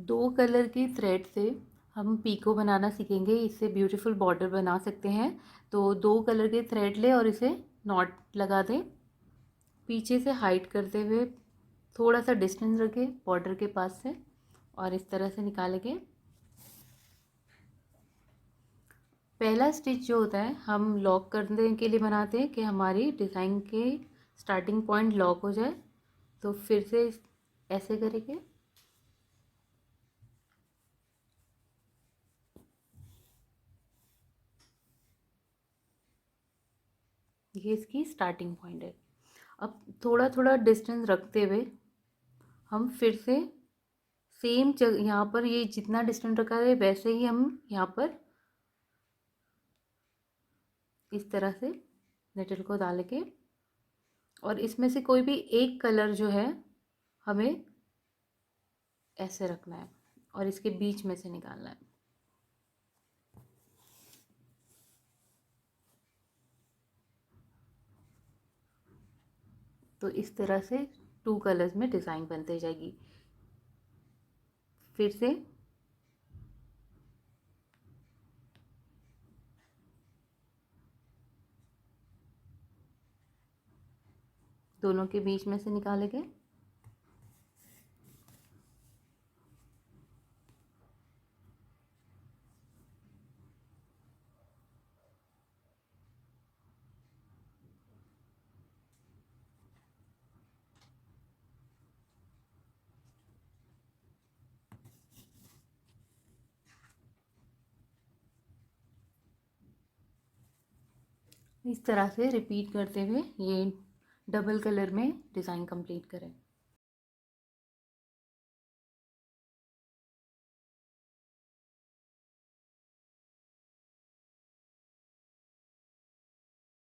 दो कलर की थ्रेड से हम पीको बनाना सीखेंगे। इससे ब्यूटीफुल बॉर्डर बना सकते हैं। तो दो कलर के थ्रेड ले और इसे नॉट लगा दें। पीछे से हाइड करते हुए थोड़ा सा डिस्टेंस रखें बॉर्डर के पास से और इस तरह से निकालेंगे। पहला स्टिच जो होता है हम लॉक करने के लिए बनाते हैं कि हमारी डिज़ाइन के स्टार्टिंग पॉइंट लॉक हो जाए। तो फिर से ऐसे करेंगे। ये इसकी स्टार्टिंग पॉइंट है। अब थोड़ा थोड़ा डिस्टेंस रखते हुए हम फिर से सेम जगह यहाँ पर ये जितना डिस्टेंस रखा है वैसे ही हम यहाँ पर इस तरह से नेटल को डाल के और इसमें से कोई भी एक कलर जो है हमें ऐसे रखना है और इसके बीच में से निकालना है। तो इस तरह से टू कलर्स में डिज़ाइन बनते जाएगी। फिर से दोनों के बीच में से निकालेंगे। इस तरह से रिपीट करते हुए ये डबल कलर में डिज़ाइन कंप्लीट करें।